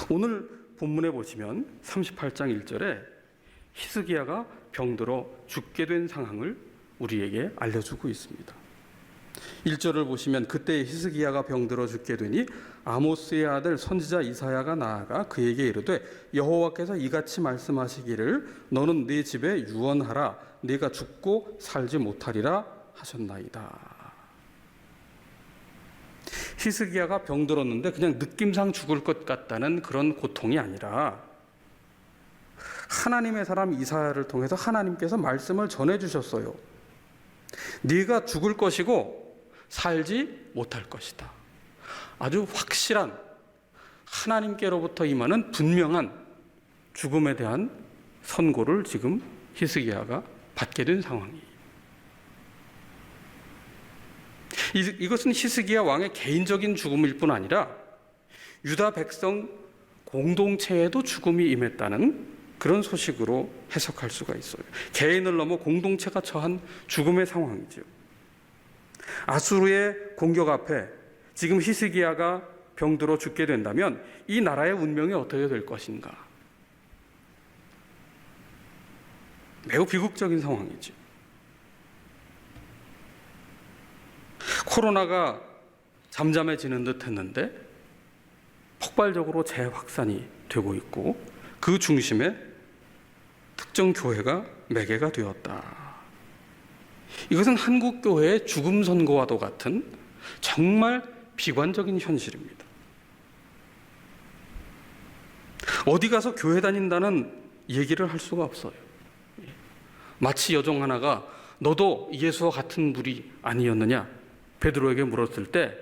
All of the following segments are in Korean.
오늘 본문에 보시면 38장 1절에 히스기야가 병들어 죽게 된 상황을 우리에게 알려주고 있습니다. 1절을 보시면 그때 히스기야가 병들어 죽게 되니 아모스의 아들 선지자 이사야가 나아가 그에게 이르되 여호와께서 이같이 말씀하시기를 너는 네 집에 유언하라 네가 죽고 살지 못하리라 하셨나이다. 히스기야가 병들었는데 그냥 느낌상 죽을 것 같다는 그런 고통이 아니라 하나님의 사람 이사야를 통해서 하나님께서 말씀을 전해주셨어요. 네가 죽을 것이고 살지 못할 것이다. 아주 확실한 하나님께로부터 임하는 분명한 죽음에 대한 선고를 지금 히스기야가 받게 된 상황이에요. 이것은 히스기야 왕의 개인적인 죽음일 뿐 아니라 유다 백성 공동체에도 죽음이 임했다는 그런 소식으로 해석할 수가 있어요. 개인을 넘어 공동체가 처한 죽음의 상황이죠. 아수르의 공격 앞에 지금 히스기야가 병들어 죽게 된다면 이 나라의 운명이 어떻게 될 것인가? 매우 비극적인 상황이죠. 코로나가 잠잠해지는 듯 했는데 폭발적으로 재확산이 되고 있고 그 중심에 특정 교회가 매개가 되었다. 이것은 한국 교회의 죽음 선고와도 같은 정말 비관적인 현실입니다. 어디 가서 교회 다닌다는 얘기를 할 수가 없어요. 마치 여종 하나가 너도 예수와 같은 물이 아니었느냐 베드로에게 물었을 때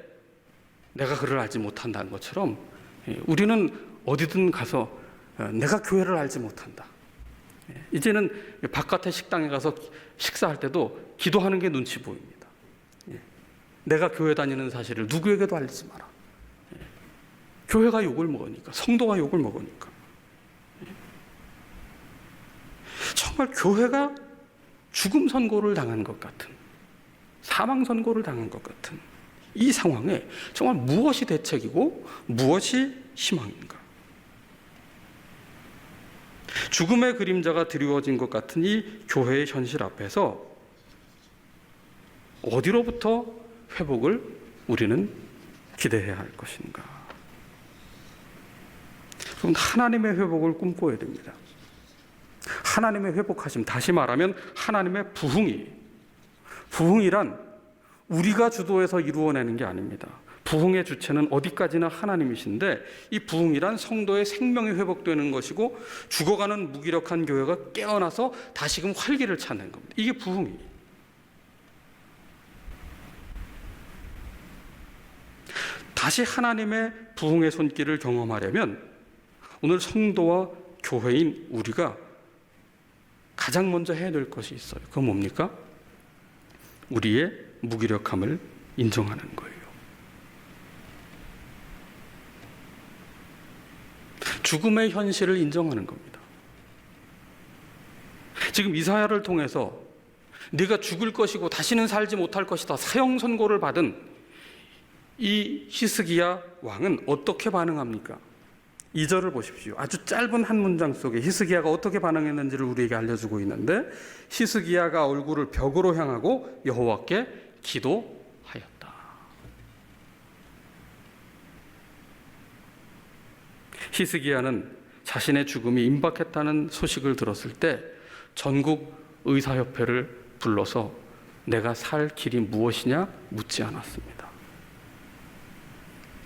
내가 그를 알지 못한다는 것처럼 우리는 어디든 가서 내가 교회를 알지 못한다. 이제는 바깥에 식당에 가서 식사할 때도 기도하는 게 눈치 보입니다. 내가 교회 다니는 사실을 누구에게도 알리지 마라. 교회가 욕을 먹으니까, 성도가 욕을 먹으니까. 정말 교회가 죽음 선고를 당한 것 같은, 사망 선고를 당한 것 같은 이 상황에 정말 무엇이 대책이고 무엇이 희망인가? 죽음의 그림자가 드리워진 것 같은 이 교회의 현실 앞에서 어디로부터 회복을 우리는 기대해야 할 것인가? 그럼 하나님의 회복을 꿈꿔야 됩니다. 하나님의 회복하심, 다시 말하면 하나님의 부흥이란 우리가 주도해서 이루어내는 게 아닙니다. 부흥의 주체는 어디까지나 하나님이신데 이 부흥이란 성도의 생명이 회복되는 것이고 죽어가는 무기력한 교회가 깨어나서 다시금 활기를 찾는 겁니다. 이게 부흥이에요. 다시 하나님의 부흥의 손길을 경험하려면 오늘 성도와 교회인 우리가 가장 먼저 해야 될 것이 있어요. 그건 뭡니까? 우리의 무기력함을 인정하는 거예요. 죽음의 현실을 인정하는 겁니다. 지금 이사야를 통해서 네가 죽을 것이고 다시는 살지 못할 것이다 사형 선고를 받은 이 히스기야 왕은 어떻게 반응합니까? 2절을 보십시오. 아주 짧은 한 문장 속에 히스기야가 어떻게 반응했는지를 우리에게 알려주고 있는데 히스기야가 얼굴을 벽으로 향하고 여호와께 기도하였다. 히스기야는 자신의 죽음이 임박했다는 소식을 들었을 때 전국 의사협회를 불러서 내가 살 길이 무엇이냐 묻지 않았습니다.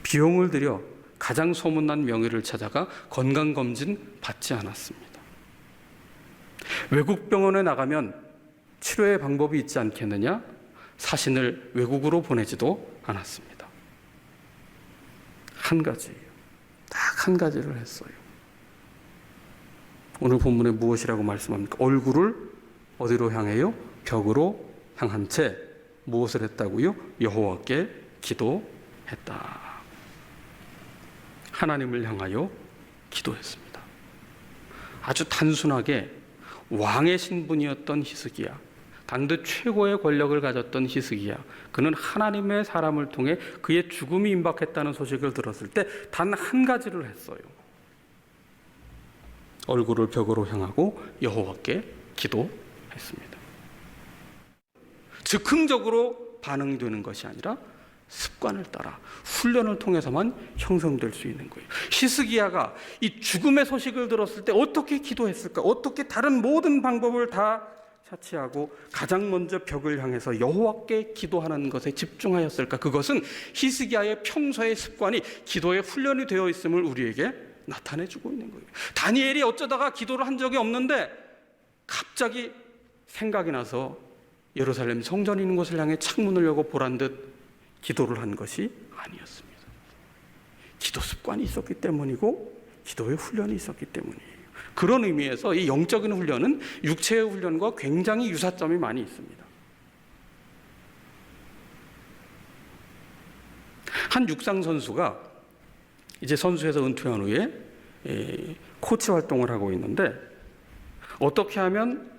비용을 들여 가장 소문난 명의를 찾아가 건강검진 받지 않았습니다. 외국 병원에 나가면 치료의 방법이 있지 않겠느냐? 사신을 외국으로 보내지도 않았습니다. 한 가지예요. 딱 한 가지를 했어요. 오늘 본문에 무엇이라고 말씀합니까? 얼굴을 어디로 향해요? 벽으로 향한 채 무엇을 했다고요? 여호와께 기도했다. 하나님을 향하여 기도했습니다. 아주 단순하게 왕의 신분이었던 히스기야, 당대 최고의 권력을 가졌던 히스기야, 그는 하나님의 사람을 통해 그의 죽음이 임박했다는 소식을 들었을 때 단 한 가지를 했어요. 얼굴을 벽으로 향하고 여호와께 기도했습니다. 즉흥적으로 반응되는 것이 아니라 습관을 따라 훈련을 통해서만 형성될 수 있는 거예요. 히스기야가 이 죽음의 소식을 들었을 때 어떻게 기도했을까? 어떻게 다른 모든 방법을 다 차치하고 가장 먼저 벽을 향해서 여호와께 기도하는 것에 집중하였을까? 그것은 히스기야의 평소의 습관이 기도의 훈련이 되어 있음을 우리에게 나타내주고 있는 거예요. 다니엘이 어쩌다가 기도를 한 적이 없는데 갑자기 생각이 나서 예루살렘 성전이 있는 곳을 향해 창문을 열고 보란 듯 기도를 한 것이 아니었습니다. 기도 습관이 있었기 때문이고 기도의 훈련이 있었기 때문이에요. 그런 의미에서 이 영적인 훈련은 육체의 훈련과 굉장히 유사점이 많이 있습니다. 한 육상 선수가 이제 선수에서 은퇴한 후에 코치 활동을 하고 있는데 어떻게 하면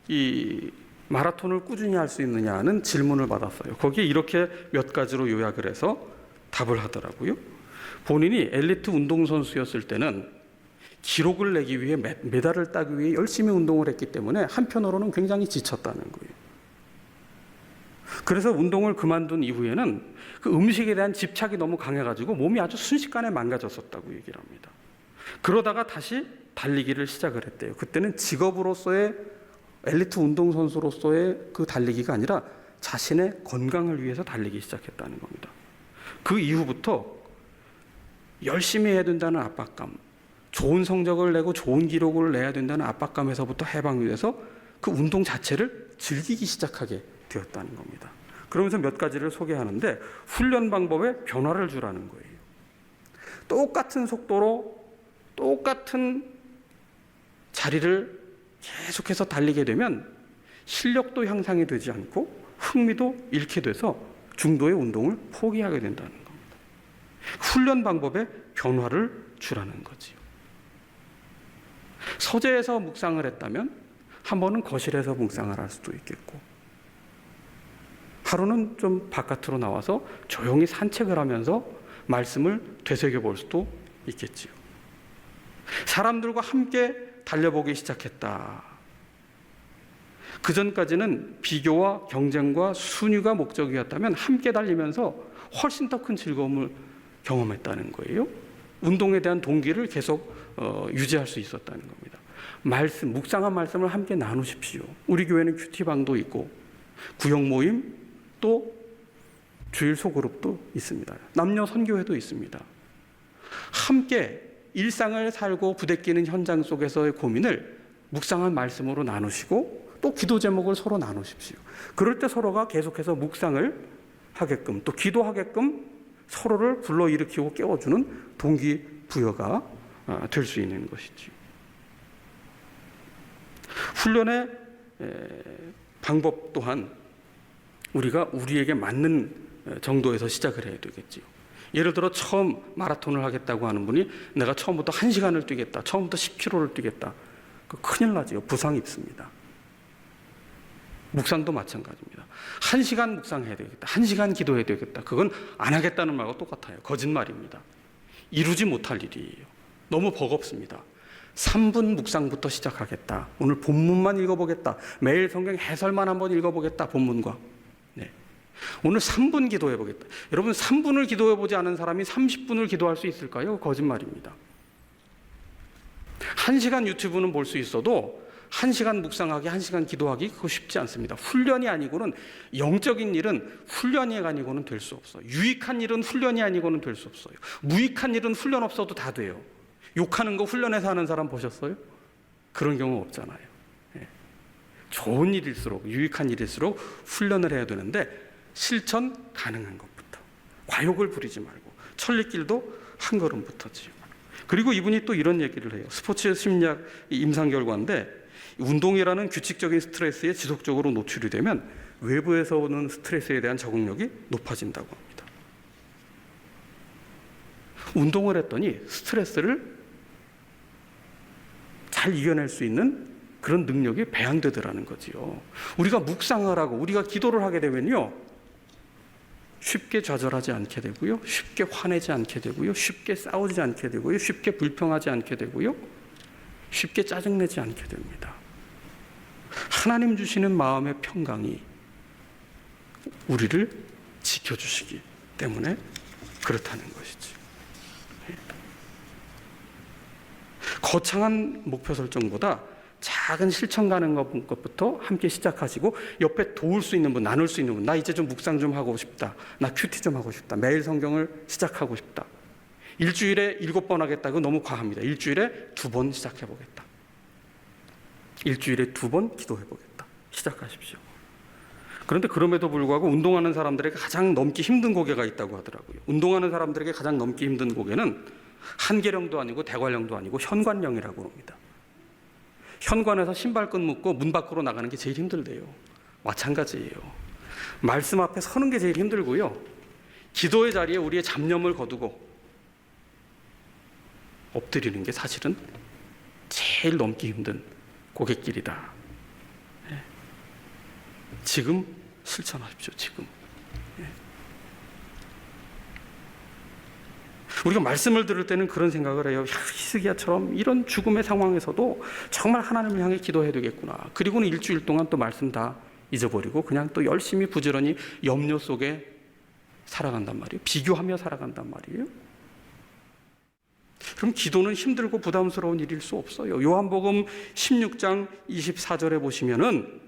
이 마라톤을 꾸준히 할 수 있느냐는 질문을 받았어요. 거기에 이렇게 몇 가지로 요약을 해서 답을 하더라고요. 본인이 엘리트 운동선수였을 때는 기록을 내기 위해 메달을 따기 위해 열심히 운동을 했기 때문에 한편으로는 굉장히 지쳤다는 거예요. 그래서 운동을 그만둔 이후에는 그 음식에 대한 집착이 너무 강해가지고 몸이 아주 순식간에 망가졌었다고 얘기를 합니다. 그러다가 다시 달리기를 시작을 했대요. 그때는 직업으로서의 엘리트 운동선수로서의 그 달리기가 아니라 자신의 건강을 위해서 달리기 시작했다는 겁니다. 그 이후부터 열심히 해야 된다는 압박감, 좋은 성적을 내고 좋은 기록을 내야 된다는 압박감에서부터 해방이 돼서 그 운동 자체를 즐기기 시작하게 되었다는 겁니다. 그러면서 몇 가지를 소개하는데 훈련 방법에 변화를 주라는 거예요. 똑같은 속도로 똑같은 자리를 계속해서 달리게 되면 실력도 향상이 되지 않고 흥미도 잃게 돼서 중도의 운동을 포기하게 된다는 겁니다. 훈련 방법에 변화를 주라는 거지요. 서재에서 묵상을 했다면 한 번은 거실에서 묵상을 할 수도 있겠고 하루는 좀 바깥으로 나와서 조용히 산책을 하면서 말씀을 되새겨 볼 수도 있겠지요. 사람들과 함께 달려보기 시작했다. 그 전까지는 비교와 경쟁과 순위가 목적이었다면 함께 달리면서 훨씬 더 큰 즐거움을 경험했다는 거예요. 운동에 대한 동기를 계속 유지할 수 있었다는 겁니다. 묵상한 말씀을 함께 나누십시오. 우리 교회는 큐티방도 있고 구역 모임 또 주일 소그룹도 있습니다. 남녀 선교회도 있습니다. 함께 일상을 살고 부대끼는 현장 속에서의 고민을 묵상한 말씀으로 나누시고 또 기도 제목을 서로 나누십시오. 그럴 때 서로가 계속해서 묵상을 하게끔 또 기도하게끔 서로를 불러일으키고 깨워주는 동기부여가 될 수 있는 것이죠. 훈련의 방법 또한 우리가 우리에게 맞는 정도에서 시작을 해야 되겠지요. 예를 들어 처음 마라톤을 하겠다고 하는 분이 내가 처음부터 1시간을 뛰겠다. 처음부터 10km를 뛰겠다. 큰일 나지요. 부상 입습니다. 묵상도 마찬가지입니다. 1시간 묵상해야 되겠다. 1시간 기도해야 되겠다. 그건 안 하겠다는 말과 똑같아요. 거짓말입니다. 이루지 못할 일이에요. 너무 버겁습니다. 3분 묵상부터 시작하겠다. 오늘 본문만 읽어보겠다. 매일 성경 해설만 한번 읽어보겠다. 본문과. 네. 오늘 3분 기도해보겠다. 여러분 3분을 기도해보지 않은 사람이 30분을 기도할 수 있을까요? 거짓말입니다. 1시간 유튜브는 볼 수 있어도 1시간 묵상하기, 1시간 기도하기 그거 쉽지 않습니다. 훈련이 아니고는 영적인 일은 훈련이 아니고는 될 수 없어요. 유익한 일은 훈련이 아니고는 될 수 없어요. 무익한 일은 훈련 없어도 다 돼요. 욕하는 거 훈련해서 하는 사람 보셨어요? 그런 경우 없잖아요. 네. 좋은 일일수록 유익한 일일수록 훈련을 해야 되는데 실천 가능한 것부터 과욕을 부리지 말고 천리길도 한 걸음부터지요. 그리고 이분이 또 이런 얘기를 해요. 스포츠 심리학 임상 결과인데 운동이라는 규칙적인 스트레스에 지속적으로 노출이 되면 외부에서 오는 스트레스에 대한 적응력이 높아진다고 합니다. 운동을 했더니 스트레스를 잘 이겨낼 수 있는 그런 능력이 배양되더라는 거지요. 우리가 묵상을 하고 우리가 기도를 하게 되면요 쉽게 좌절하지 않게 되고요, 쉽게 화내지 않게 되고요, 쉽게 싸우지 않게 되고요, 쉽게 불평하지 않게 되고요, 쉽게 짜증내지 않게 됩니다. 하나님 주시는 마음의 평강이 우리를 지켜주시기 때문에 그렇다는 것이지. 거창한 목표 설정보다 작은 실천 가는 것부터 함께 시작하시고, 옆에 도울 수 있는 분, 나눌 수 있는 분, 나 이제 좀 묵상 좀 하고 싶다, 나 큐티 좀 하고 싶다, 매일 성경을 시작하고 싶다, 일주일에 7번 하겠다고 너무 과합니다. 일주일에 2번 시작해보겠다, 일주일에 2번 기도해보겠다, 시작하십시오. 그런데 그럼에도 불구하고 운동하는 사람들에게 가장 넘기 힘든 고개가 있다고 하더라고요. 운동하는 사람들에게 가장 넘기 힘든 고개는 한계령도 아니고 대관령도 아니고 현관령이라고 합니다. 현관에서 신발끈 묶고 문 밖으로 나가는 게 제일 힘들대요. 마찬가지예요. 말씀 앞에 서는 게 제일 힘들고요, 기도의 자리에 우리의 잡념을 거두고 엎드리는 게 사실은 제일 넘기 힘든 고갯길이다. 지금 실천하십시오. 지금. 우리가 말씀을 들을 때는 그런 생각을 해요. 히스기야처럼 이런 죽음의 상황에서도 정말 하나님을 향해 기도해야 되겠구나. 그리고는 일주일 동안 또 말씀 다 잊어버리고 그냥 또 열심히 부지런히 염려 속에 살아간단 말이에요. 비교하며 살아간단 말이에요. 그럼 기도는 힘들고 부담스러운 일일 수 없어요. 요한복음 16장 24절에 보시면은,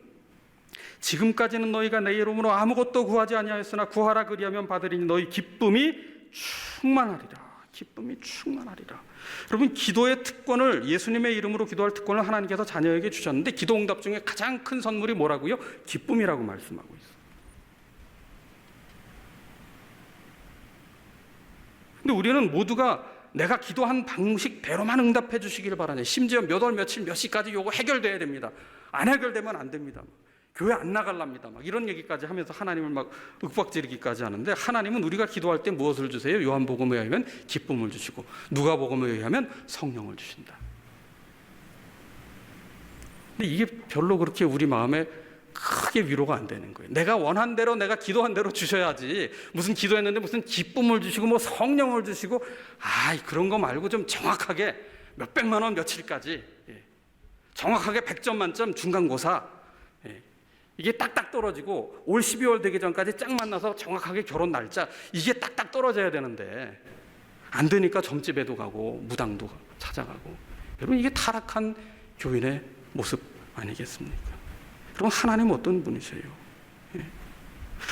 지금까지는 너희가 내 이름으로 아무것도 구하지 아니하였으나 구하라 그리하면 받으리니 너희 기쁨이 충만하리라. 기쁨이 충만하리라. 여러분, 기도의 특권을, 예수님의 이름으로 기도할 특권을 하나님께서 자녀에게 주셨는데, 기도 응답 중에 가장 큰 선물이 뭐라고요? 기쁨이라고 말씀하고 있어요. 근데 우리는 모두가 내가 기도한 방식대로만 응답해 주시기를 바라냐. 심지어 몇 월 며칠 몇 시까지 요거 해결돼야 됩니다, 안 해결되면 안 됩니다, 교회 안 나갈랍니다, 막 이런 얘기까지 하면서 하나님을 막 윽박지르기까지 하는데, 하나님은 우리가 기도할 때 무엇을 주세요? 요한복음에 의하면 기쁨을 주시고, 누가복음에 의하면 성령을 주신다. 근데 이게 별로 그렇게 우리 마음에 크게 위로가 안 되는 거예요. 내가 원한 대로, 내가 기도한 대로 주셔야지, 무슨 기도했는데 무슨 기쁨을 주시고 뭐 성령을 주시고, 그런 거 말고 좀 정확하게 몇백만 원 며칠까지, 정확하게 100점 만점 중간고사, 이게 딱딱 떨어지고 올 12월 되기 전까지 짝 만나서 정확하게 결혼 날짜, 이게 딱딱 떨어져야 되는데 안 되니까 점집에도 가고 무당도 찾아가고. 여러분, 이게 타락한 교인의 모습 아니겠습니까? 그럼 하나님 어떤 분이세요?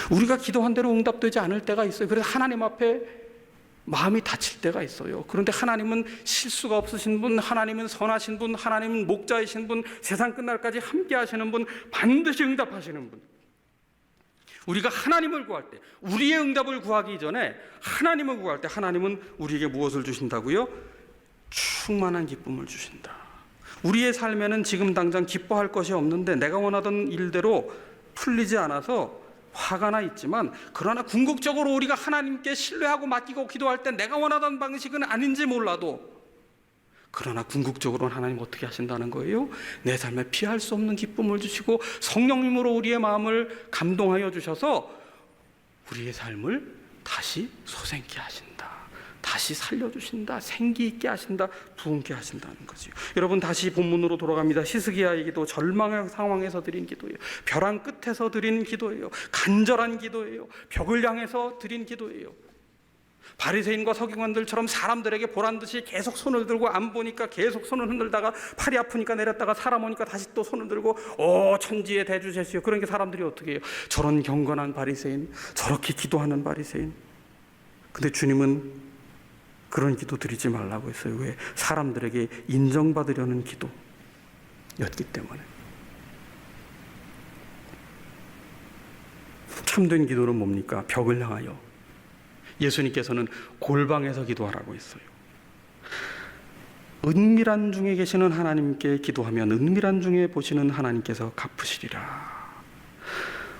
우리가 기도한 대로 응답되지 않을 때가 있어요. 그래서 하나님 앞에 마음이 다칠 때가 있어요. 그런데 하나님은 실수가 없으신 분, 하나님은 선하신 분, 하나님은 목자이신 분, 세상 끝날까지 함께 하시는 분, 반드시 응답하시는 분. 우리가 하나님을 구할 때, 우리의 응답을 구하기 전에 하나님을 구할 때, 하나님은 우리에게 무엇을 주신다고요? 충만한 기쁨을 주신다. 우리의 삶에는 지금 당장 기뻐할 것이 없는데 내가 원하던 일대로 풀리지 않아서 화가 나 있지만, 그러나 궁극적으로 우리가 하나님께 신뢰하고 맡기고 기도할 때 내가 원하던 방식은 아닌지 몰라도, 그러나 궁극적으로는 하나님 어떻게 하신다는 거예요? 내 삶에 피할 수 없는 기쁨을 주시고 성령님으로 우리의 마음을 감동하여 주셔서 우리의 삶을 다시 소생케 하신다, 다시 살려주신다, 생기 있게 하신다, 부흥케 하신다는 거죠. 여러분, 다시 본문으로 돌아갑니다. 히스기야의 기도, 절망의 상황에서 드린 기도예요. 벼랑 끝에서 드린 기도예요. 간절한 기도예요. 벽을 향해서 드린 기도예요. 바리새인과 서기관들처럼 사람들에게 보란듯이 계속 손을 들고, 안 보니까 계속 손을 흔들다가 팔이 아프니까 내렸다가 사람 오니까 다시 또 손을 들고 천지의 대주제시여. 그러니까 사람들이 어떻게 해요? 저런 경건한 바리새인, 저렇게 기도하는 바리새인. 근데 주님은 그런 기도 드리지 말라고 했어요. 왜? 사람들에게 인정받으려는 기도였기 때문에. 참된 기도는 뭡니까? 벽을 향하여. 예수님께서는 골방에서 기도하라고 했어요. 은밀한 중에 계시는 하나님께 기도하면 은밀한 중에 보시는 하나님께서 갚으시리라.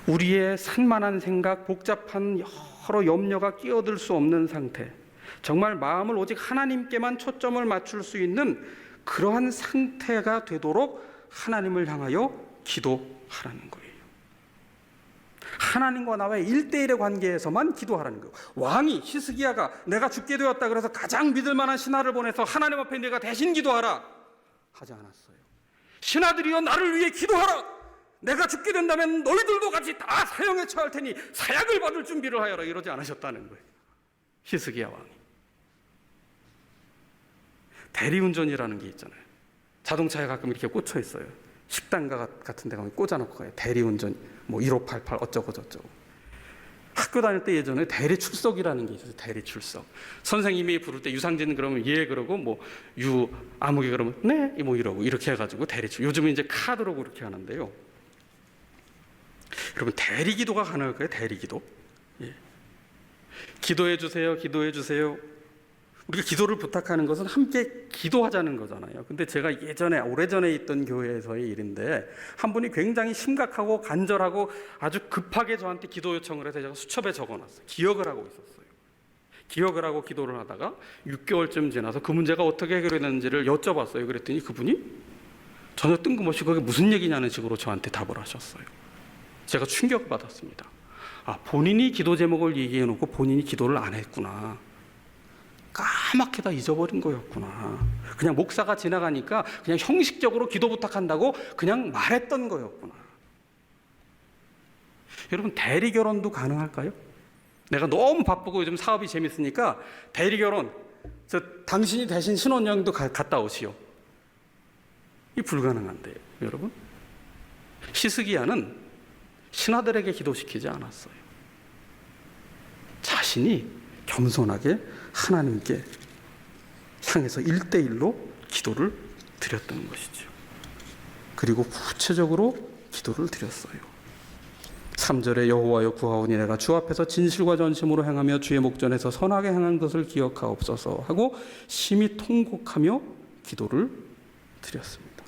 우리의 산만한 생각, 복잡한 여러 염려가 끼어들 수 없는 상태, 정말 마음을 오직 하나님께만 초점을 맞출 수 있는 그러한 상태가 되도록 하나님을 향하여 기도하라는 거예요. 하나님과 나와의 1대1의 관계에서만 기도하라는 거예요. 왕이, 히스기야가 내가 죽게 되었다 그래서 가장 믿을 만한 신하를 보내서 하나님 앞에 내가 대신 기도하라, 하지 않았어요. 신하들이여 나를 위해 기도하라. 내가 죽게 된다면 너희들도 같이 다 사형에 처할 테니 사약을 받을 준비를 하여라. 이러지 않으셨다는 거예요. 히스기야 왕이. 대리운전이라는 게 있잖아요. 자동차에 가끔 이렇게 꽂혀 있어요. 식당가 같은 데 가면 꽂아놓고 가요. 대리운전 1588 어쩌고 저쩌고. 학교 다닐 때 예전에 대리 출석이라는 게 있었어요. 대리 출석. 선생님이 부를 때 유상진 그러면 예 그러고 유 아무개 그러면 네 이러고 이렇게 해가지고 대리 출석. 요즘은 이제 카드로 그렇게 하는데요. 여러분 대리기도가 가능할까요? 대리기도. 예. 기도해 주세요. 기도해 주세요. 우리가 기도를 부탁하는 것은 함께 기도하자는 거잖아요. 근데 제가 예전에 오래전에 있던 교회에서의 일인데 한 분이 굉장히 심각하고 간절하고 아주 급하게 저한테 기도 요청을 해서 제가 수첩에 적어놨어요. 기억을 하고 있었어요. 기억을 하고 기도를 하다가 6개월쯤 지나서 그 문제가 어떻게 해결되는지를 여쭤봤어요. 그랬더니 그분이 전혀 뜬금없이 그게 무슨 얘기냐는 식으로 저한테 답을 하셨어요. 제가 충격을 받았습니다. 본인이 기도 제목을 얘기해놓고 본인이 기도를 안 했구나. 까맣게 다 잊어버린 거였구나. 그냥 목사가 지나가니까 그냥 형식적으로 기도 부탁한다고 그냥 말했던 거였구나. 여러분 대리결혼도 가능할까요? 내가 너무 바쁘고 요즘 사업이 재밌으니까 대리결혼 당신이 대신 신혼여행도 갔다 오시오. 이 불가능한데요. 여러분 히스기야는 신하들에게 기도시키지 않았어요. 자신이 겸손하게 하나님께 향해서 1대1로 기도를 드렸던 것이죠. 그리고 구체적으로 기도를 드렸어요. 3절에 여호와여 구하오니 내가 주 앞에서 진실과 전심으로 행하며 주의 목전에서 선하게 행한 것을 기억하옵소서 하고 심히 통곡하며 기도를 드렸습니다.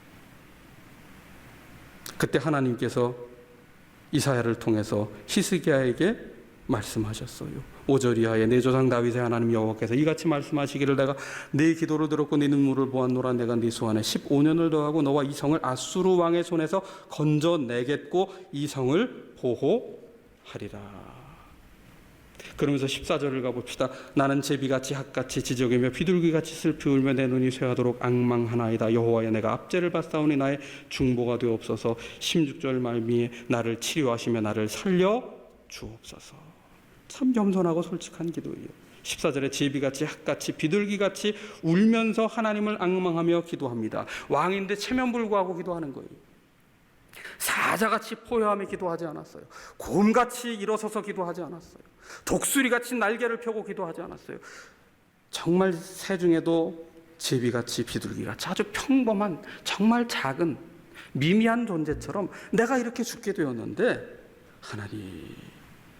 그때 하나님께서 이사야를 통해서 히스기야에게 말씀하셨어요. 5절 이하에 내 조상 다윗의 하나님 여호와께서 이같이 말씀하시기를 내가 네 기도를 들었고 네 눈물을 보았노라. 내가 네 수안에 15년을 더하고 너와 이 성을 아수르 왕의 손에서 건져내겠고 이 성을 보호하리라. 그러면서 14절을 가봅시다. 나는 제비같이 학같이 지저귀며 비둘기같이 슬피 울며 내 눈이 쇠하도록 앙망하나이다. 여호와여 내가 압제를 받사오니 나의 중보가 되옵소서. 16절 말미에 나를 치료하시며 나를 살려 주옵소서. 참 겸손하고 솔직한 기도예요. 14절에 제비같이 학같이 비둘기같이 울면서 하나님을 앙망하며 기도합니다. 왕인데 체면불구하고 기도하는 거예요. 사자같이 포효하며 기도하지 않았어요. 곰같이 일어서서 기도하지 않았어요. 독수리같이 날개를 펴고 기도하지 않았어요. 정말 새 중에도 제비같이 비둘기같이 아주 평범한 정말 작은 미미한 존재처럼 내가 이렇게 죽게 되었는데 하나님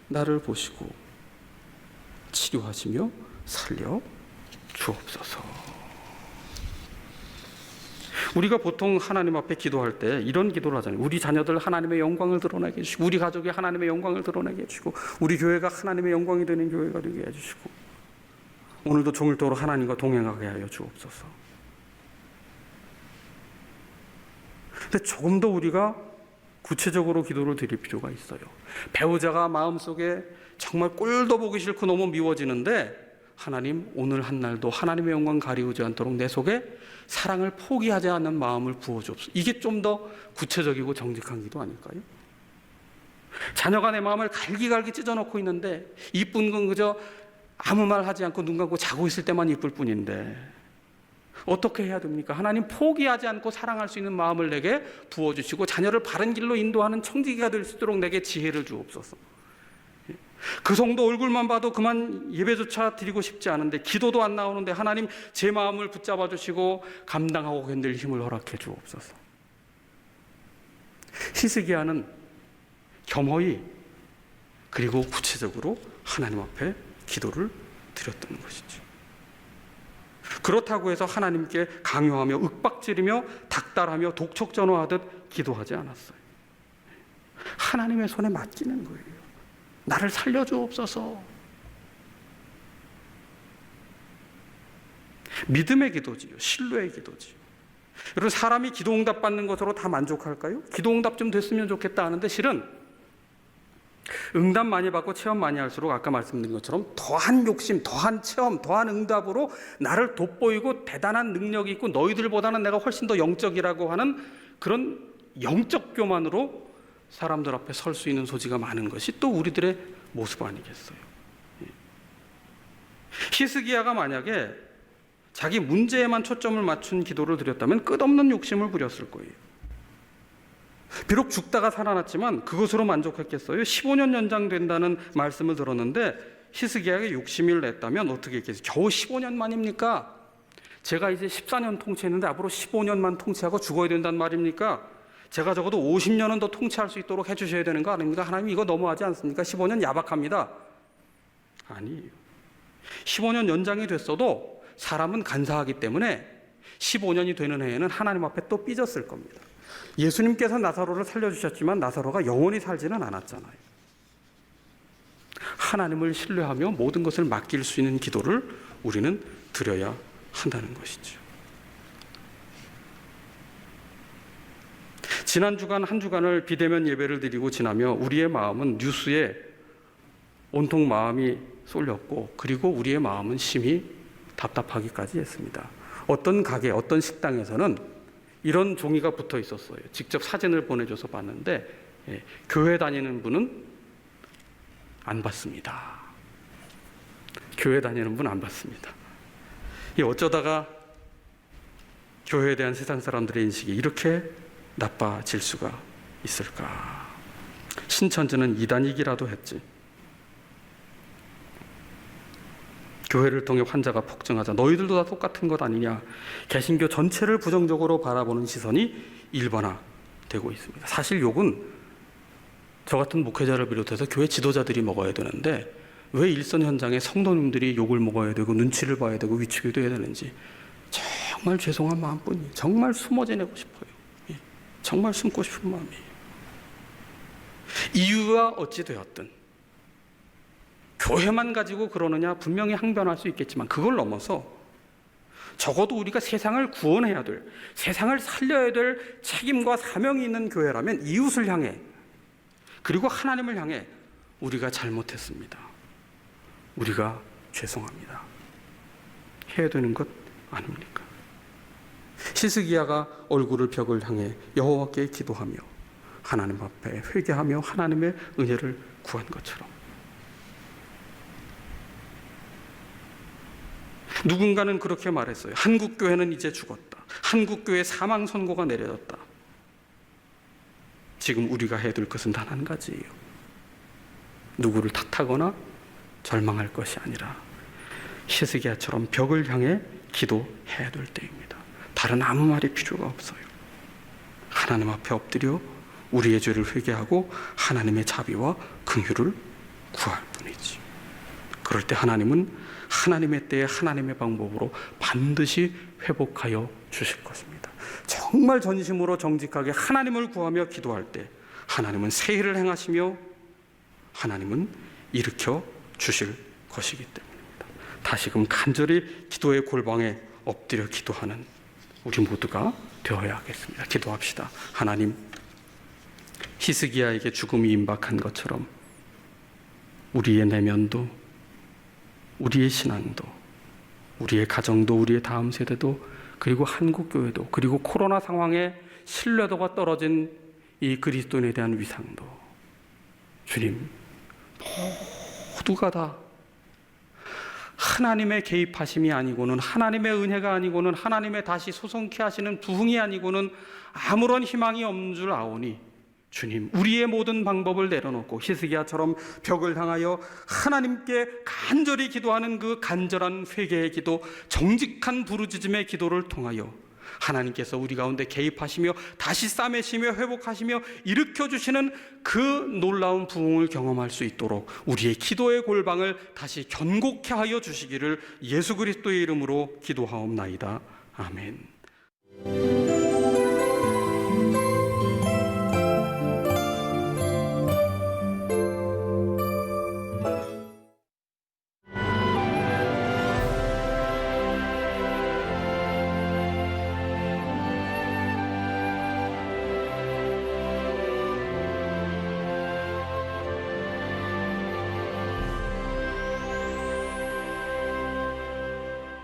나를 보시고 치료하시며 살려 주옵소서. 우리가 보통 하나님 앞에 기도할 때 이런 기도를 하잖아요. 우리 자녀들 하나님의 영광을 드러내게 해주시고 우리 가족이 하나님의 영광을 드러내게 해주시고 우리 교회가 하나님의 영광이 되는 교회가 되게 해주시고 오늘도 종일토록 하나님과 동행하게 하여 주옵소서. 근데 조금 더 우리가 구체적으로 기도를 드릴 필요가 있어요. 배우자가 마음속에 정말 꼴도 보기 싫고 너무 미워지는데 하나님 오늘 한 날도 하나님의 영광 가리우지 않도록 내 속에 사랑을 포기하지 않는 마음을 부어주옵소서. 이게 좀 더 구체적이고 정직한 기도 아닐까요? 자녀가 내 마음을 갈기갈기 찢어놓고 있는데 이쁜 건 그저 아무 말 하지 않고 눈 감고 자고 있을 때만 이쁠 뿐인데 어떻게 해야 됩니까? 하나님 포기하지 않고 사랑할 수 있는 마음을 내게 부어주시고 자녀를 바른 길로 인도하는 청지기가 될 수 있도록 내게 지혜를 주옵소서. 그 성도 얼굴만 봐도 그만 예배조차 드리고 싶지 않은데 기도도 안 나오는데 하나님 제 마음을 붙잡아 주시고 감당하고 견딜 힘을 허락해 주옵소서. 히스기야는 겸허히 그리고 구체적으로 하나님 앞에 기도를 드렸던 것이죠. 그렇다고 해서 하나님께 강요하며 윽박지르며 닥달하며 독촉전화하듯 기도하지 않았어요. 하나님의 손에 맡기는 거예요. 나를 살려주옵소서. 믿음의 기도지요. 신뢰의 기도지요. 여러분 사람이 기도응답 받는 것으로 다 만족할까요? 기도응답 좀 됐으면 좋겠다 하는데 실은 응답 많이 받고 체험 많이 할수록 아까 말씀드린 것처럼 더한 욕심, 더한 체험, 더한 응답으로 나를 돋보이고 대단한 능력이 있고 너희들보다는 내가 훨씬 더 영적이라고 하는 그런 영적 교만으로 사람들 앞에 설 수 있는 소지가 많은 것이 또 우리들의 모습 아니겠어요? 히스기야가 만약에 자기 문제에만 초점을 맞춘 기도를 드렸다면 끝없는 욕심을 부렸을 거예요. 비록 죽다가 살아났지만 그것으로 만족했겠어요? 15년 연장된다는 말씀을 들었는데 히스기야에게 욕심을 냈다면 어떻게 했겠어요? 겨우 15년 만입니까? 제가 이제 14년 통치했는데 앞으로 15년만 통치하고 죽어야 된단 말입니까? 제가 적어도 50년은 더 통치할 수 있도록 해주셔야 되는 거 아닙니까? 하나님 이거 너무하지 않습니까? 15년 야박합니다. 아니에요. 15년 연장이 됐어도 사람은 간사하기 때문에 15년이 되는 해에는 하나님 앞에 또 삐졌을 겁니다. 예수님께서 나사로를 살려주셨지만 나사로가 영원히 살지는 않았잖아요. 하나님을 신뢰하며 모든 것을 맡길 수 있는 기도를 우리는 드려야 한다는 것이죠. 지난 주간 한 주간을 비대면 예배를 드리고 지나며 우리의 마음은 뉴스에 온통 마음이 쏠렸고 그리고 우리의 마음은 심히 답답하기까지 했습니다. 어떤 가게, 어떤 식당에서는 이런 종이가 붙어 있었어요. 직접 사진을 보내줘서 봤는데 교회 다니는 분은 안 받습니다. 교회 다니는 분 안 받습니다. 어쩌다가 교회에 대한 세상 사람들의 인식이 이렇게 나빠질 수가 있을까? 신천지는 이단이기라도 했지. 교회를 통해 환자가 폭증하자 너희들도 다 똑같은 것 아니냐. 개신교 전체를 부정적으로 바라보는 시선이 일반화되고 있습니다. 사실 욕은 저 같은 목회자를 비롯해서 교회 지도자들이 먹어야 되는데 왜 일선 현장에 성도님들이 욕을 먹어야 되고 눈치를 봐야 되고 위축이 돼야 되는지 정말 죄송한 마음뿐이에요. 정말 숨어 지내고 싶어요. 정말 숨고 싶은 마음이에요. 이유가 어찌 되었든 교회만 가지고 그러느냐 분명히 항변할 수 있겠지만 그걸 넘어서 적어도 우리가 세상을 구원해야 될, 세상을 살려야 될 책임과 사명이 있는 교회라면 이웃을 향해 그리고 하나님을 향해 우리가 잘못했습니다. 우리가 죄송합니다. 해야 되는 것 아닙니까? 히스기야가 얼굴을 벽을 향해 여호와께 기도하며 하나님 앞에 회개하며 하나님의 은혜를 구한 것처럼 누군가는 그렇게 말했어요. 한국교회는 이제 죽었다. 한국교회 사망 선고가 내려졌다. 지금 우리가 해야 될 것은 단 한 가지예요. 누구를 탓하거나 절망할 것이 아니라 히스기야처럼 벽을 향해 기도해야 될 때입니다. 다른 아무 말이 필요가 없어요. 하나님 앞에 엎드려 우리의 죄를 회개하고 하나님의 자비와 긍휼을 구할 뿐이지. 그럴 때 하나님은 하나님의 때에 하나님의 방법으로 반드시 회복하여 주실 것입니다. 정말 전심으로 정직하게 하나님을 구하며 기도할 때 하나님은 새 일을 행하시며 하나님은 일으켜 주실 것이기 때문입니다. 다시금 간절히 기도의 골방에 엎드려 기도하는 우리 모두가 되어야 하겠습니다. 기도합시다. 하나님, 히스기야에게 죽음이 임박한 것처럼 우리의 내면도 우리의 신앙도 우리의 가정도 우리의 다음 세대도 그리고 한국교회도 그리고 코로나 상황에 신뢰도가 떨어진 이 그리스도인에 대한 위상도 주님 모두가 다 하나님의 개입하심이 아니고는 하나님의 은혜가 아니고는 하나님의 다시 소성케 하시는 부흥이 아니고는 아무런 희망이 없는 줄 아오니 주님 우리의 모든 방법을 내려놓고 히스기야처럼 벽을 향하여 하나님께 간절히 기도하는 그 간절한 회개의 기도, 정직한 부르짖음의 기도를 통하여 하나님께서 우리 가운데 개입하시며 다시 싸매시며 회복하시며 일으켜주시는 그 놀라운 부흥을 경험할 수 있도록 우리의 기도의 골방을 다시 견고케 하여 주시기를 예수 그리스도의 이름으로 기도하옵나이다. 아멘.